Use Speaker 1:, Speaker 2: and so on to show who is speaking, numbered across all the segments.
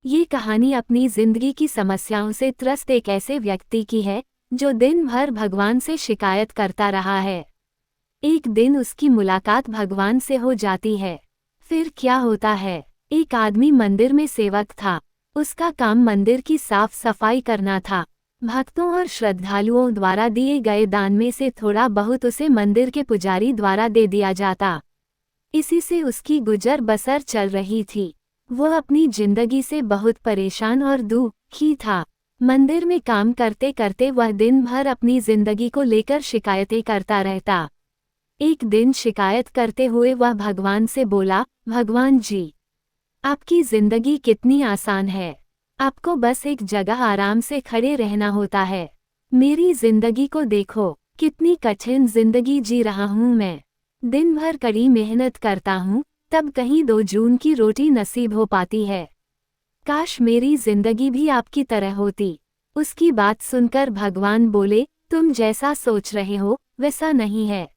Speaker 1: ये कहानी अपनी जिंदगी की समस्याओं से त्रस्त एक ऐसे व्यक्ति की है जो दिन भर भगवान से शिकायत करता रहा है। एक दिन उसकी मुलाकात भगवान से हो जाती है। फिर क्या होता है? एक आदमी मंदिर में सेवक था। उसका काम मंदिर की साफ सफाई करना था। भक्तों और श्रद्धालुओं द्वारा दिए गए दान में से थोड़ा बहुत उसे मंदिर के पुजारी द्वारा दे दिया जाता। इसी से उसकी गुजर बसर चल रही थी। वह अपनी जिंदगी से बहुत परेशान और दुखी था। मंदिर में काम करते करते वह दिन भर अपनी जिंदगी को लेकर शिकायतें करता रहता। एक दिन शिकायत करते हुए वह भगवान से बोला, भगवान जी, आपकी जिंदगी कितनी आसान है। आपको बस एक जगह आराम से खड़े रहना होता है। मेरी जिंदगी को देखो, कितनी कठिन जिंदगी जी रहा हूँ मैं। दिन भर कड़ी मेहनत करता हूँ, तब कहीं 2 जून की रोटी नसीब हो पाती है। काश मेरी जिंदगी भी आपकी तरह होती। उसकी बात सुनकर भगवान बोले, तुम जैसा सोच रहे हो वैसा नहीं है।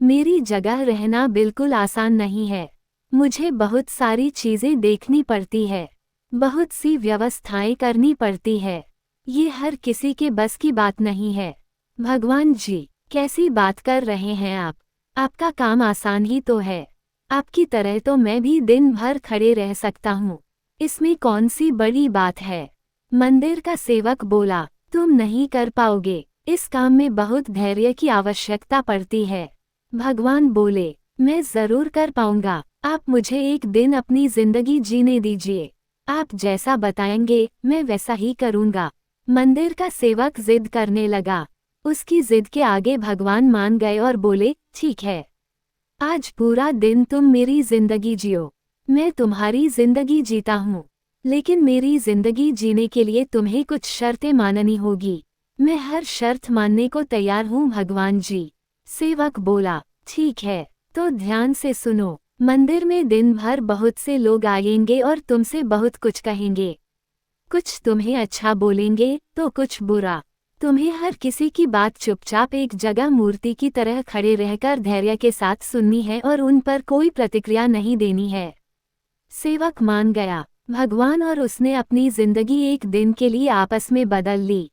Speaker 1: मेरी जगह रहना बिल्कुल आसान नहीं है। मुझे बहुत सारी चीजें देखनी पड़ती है, बहुत सी व्यवस्थाएं करनी पड़ती है। ये हर किसी के बस की बात नहीं है। भगवान जी, कैसी बात कर रहे हैं आप? आपका काम आसान ही तो है। आपकी तरह तो मैं भी दिन भर खड़े रह सकता हूँ। इसमें कौन सी बड़ी बात है? मंदिर का सेवक बोला, तुम नहीं कर पाओगे। इस काम में बहुत धैर्य की आवश्यकता पड़ती है। भगवान बोले, मैं जरूर कर पाऊंगा। आप मुझे एक दिन अपनी जिंदगी जीने दीजिए। आप जैसा बताएंगे मैं वैसा ही करूंगा। मंदिर का सेवक जिद करने लगा। उसकी जिद के आगे भगवान मान गए और बोले, ठीक है, आज पूरा दिन तुम मेरी जिंदगी जियो। मैं तुम्हारी जिंदगी जीता हूँ, लेकिन मेरी जिंदगी जीने के लिए तुम्हें कुछ शर्तें माननी होगी। मैं हर शर्त मानने को तैयार हूँ भगवान जी। सेवक बोला, ठीक है, तो ध्यान से सुनो। मंदिर में दिन भर बहुत से लोग आएंगे और तुमसे बहुत कुछ कहेंगे। कुछ तुम्हें अच्छा बोलेंगे तो कुछ बुरा। तुम्हें हर किसी की बात चुपचाप एक जगह मूर्ति की तरह खड़े रहकर धैर्य के साथ सुननी है और उन पर कोई प्रतिक्रिया नहीं देनी है। सेवक मान गया। भगवान और उसने अपनी जिंदगी एक दिन के लिए आपस में बदल ली।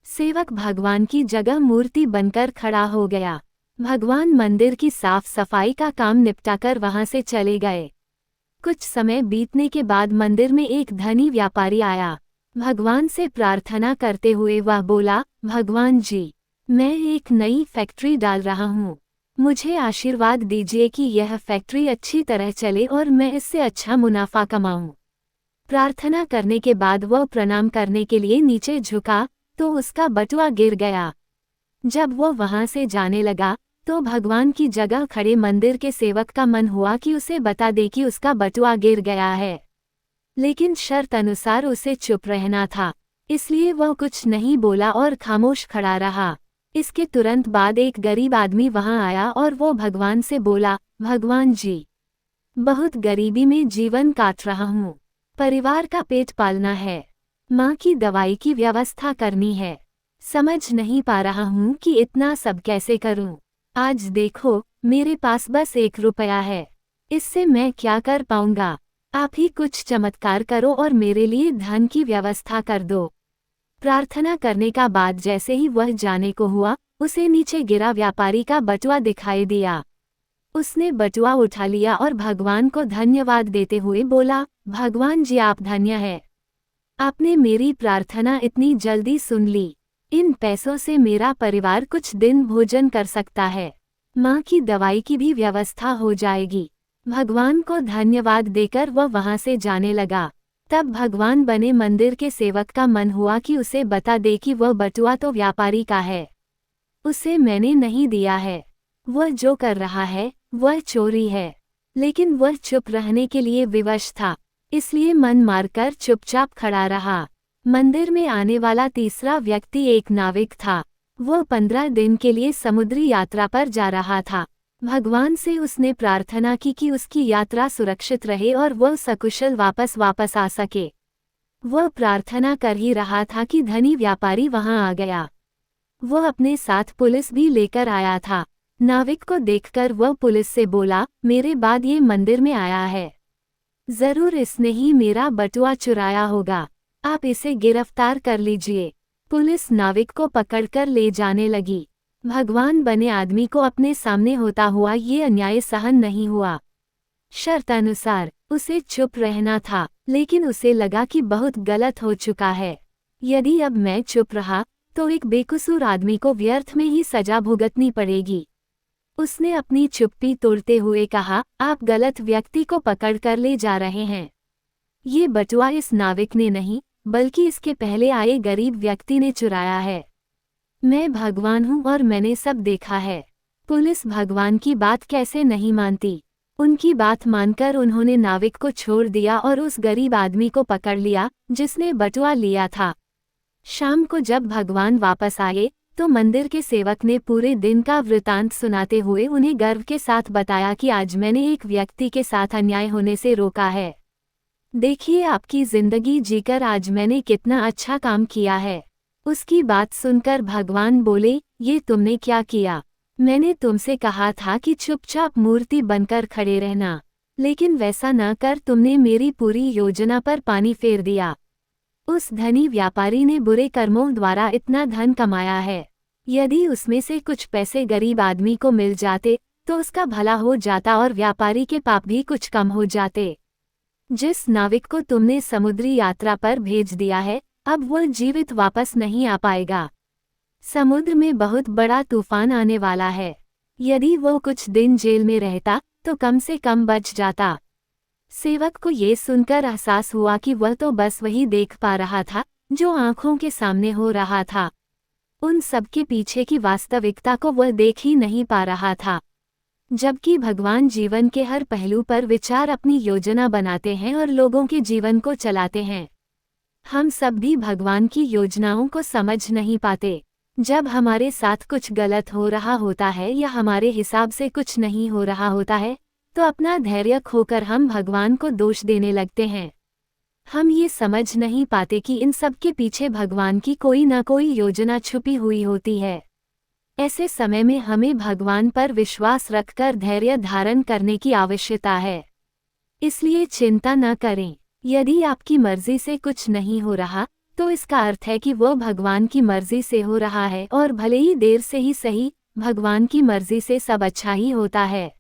Speaker 1: सेवक भगवान की जगह मूर्ति बनकर खड़ा हो गया। भगवान मंदिर की साफ सफाई का काम निपटाकर वहां से चले गए। कुछ समय बीतने के बाद मंदिर में एक धनी व्यापारी आया। भगवान से प्रार्थना करते हुए वह बोला, भगवान जी, मैं एक नई फैक्ट्री डाल रहा हूँ। मुझे आशीर्वाद दीजिए कि यह फैक्ट्री अच्छी तरह चले और मैं इससे अच्छा मुनाफा कमाऊं। प्रार्थना करने के बाद वह प्रणाम करने के लिए नीचे झुका तो उसका बटुआ गिर गया। जब वह वहां से जाने लगा तो भगवान की जगह खड़े मंदिर के सेवक का मन हुआ कि उसे बता दे कि उसका बटुआ गिर गया है, लेकिन शर्त अनुसार उसे चुप रहना था। इसलिए वह कुछ नहीं बोला और खामोश खड़ा रहा। इसके तुरंत बाद एक गरीब आदमी वहां आया और वो भगवान से बोला, भगवान जी, बहुत गरीबी में जीवन काट रहा हूँ। परिवार का पेट पालना है, माँ की दवाई की व्यवस्था करनी है। समझ नहीं पा रहा हूँ कि इतना सब कैसे करूँ। आज देखो, मेरे पास बस 1 रुपया है। इससे मैं क्या कर पाऊंगा? आप ही कुछ चमत्कार करो और मेरे लिए धन की व्यवस्था कर दो। प्रार्थना करने का बाद जैसे ही वह जाने को हुआ, उसे नीचे गिरा व्यापारी का बटुआ दिखाई दिया। उसने बटुआ उठा लिया और भगवान को धन्यवाद देते हुए बोला, भगवान जी, आप धन्य है। आपने मेरी प्रार्थना इतनी जल्दी सुन ली। इन पैसों से मेरा परिवार कुछ दिन भोजन कर सकता है। माँ की दवाई की भी व्यवस्था हो जाएगी। भगवान को धन्यवाद देकर वह वहां से जाने लगा। तब भगवान बने मंदिर के सेवक का मन हुआ कि उसे बता दे कि वह बटुआ तो व्यापारी का है, उसे मैंने नहीं दिया है। वह जो कर रहा है वह चोरी है। लेकिन वह चुप रहने के लिए विवश था, इसलिए मन मारकर चुपचाप खड़ा रहा। मंदिर में आने वाला तीसरा व्यक्ति एक नाविक था। वह 15 दिन के लिए समुद्री यात्रा पर जा रहा था। भगवान से उसने प्रार्थना की कि उसकी यात्रा सुरक्षित रहे और वह सकुशल वापस आ सके। वह प्रार्थना कर ही रहा था कि धनी व्यापारी वहां आ गया। वह अपने साथ पुलिस भी लेकर आया था। नाविक को देखकर वह पुलिस से बोला, मेरे बाद ये मंदिर में आया है। जरूर इसने ही मेरा बटुआ चुराया होगा। आप इसे गिरफ्तार कर लीजिए। पुलिस नाविक को पकड़कर ले जाने लगी। भगवान बने आदमी को अपने सामने होता हुआ ये अन्याय सहन नहीं हुआ। शर्त अनुसार उसे चुप रहना था, लेकिन उसे लगा कि बहुत गलत हो चुका है। यदि अब मैं चुप रहा तो एक बेकसूर आदमी को व्यर्थ में ही सजा भुगतनी पड़ेगी। उसने अपनी चुप्पी तोड़ते हुए कहा, आप गलत व्यक्ति को पकड़कर ले जा रहे हैं। ये बटुआ इस नाविक ने नहीं, बल्कि इसके पहले आए गरीब व्यक्ति ने चुराया है। मैं भगवान हूँ और मैंने सब देखा है। पुलिस भगवान की बात कैसे नहीं मानती। उनकी बात मानकर उन्होंने नाविक को छोड़ दिया और उस गरीब आदमी को पकड़ लिया जिसने बटुआ लिया था। शाम को जब भगवान वापस आए तो मंदिर के सेवक ने पूरे दिन का वृतांत सुनाते हुए उन्हें गर्व के साथ बताया कि आज मैंने एक व्यक्ति के साथ अन्याय होने से रोका है। देखिए आपकी जिंदगी जीकर आज मैंने कितना अच्छा काम किया है। उसकी बात सुनकर भगवान बोले, ये तुमने क्या किया? मैंने तुमसे कहा था कि चुपचाप मूर्ति बनकर खड़े रहना, लेकिन वैसा न कर तुमने मेरी पूरी योजना पर पानी फेर दिया। उस धनी व्यापारी ने बुरे कर्मों द्वारा इतना धन कमाया है। यदि उसमें से कुछ पैसे गरीब आदमी को मिल जाते तो उसका भला हो जाता और व्यापारी के पाप भी कुछ कम हो जाते। जिस नाविक को तुमने समुद्री यात्रा पर भेज दिया है, अब वह जीवित वापस नहीं आ पाएगा। समुद्र में बहुत बड़ा तूफान आने वाला है। यदि वो कुछ दिन जेल में रहता तो कम से कम बच जाता। सेवक को ये सुनकर एहसास हुआ कि वह तो बस वही देख पा रहा था जो आंखों के सामने हो रहा था। उन सबके पीछे की वास्तविकता को वह देख ही नहीं पा रहा था। जबकि भगवान जीवन के हर पहलू पर विचार अपनी योजना बनाते हैं और लोगों के जीवन को चलाते हैं। हम सब भी भगवान की योजनाओं को समझ नहीं पाते। जब हमारे साथ कुछ गलत हो रहा होता है या हमारे हिसाब से कुछ नहीं हो रहा होता है तो अपना धैर्य खोकर हम भगवान को दोष देने लगते हैं। हम ये समझ नहीं पाते कि इन सब के पीछे भगवान की कोई न कोई योजना छुपी हुई होती है। ऐसे समय में हमें भगवान पर विश्वास रखकर धैर्य धारण करने की आवश्यकता है। इसलिए चिंता न करें। यदि आपकी मर्जी से कुछ नहीं हो रहा तो इसका अर्थ है कि वो भगवान की मर्जी से हो रहा है, और भले ही देर से ही सही, भगवान की मर्जी से सब अच्छा ही होता है।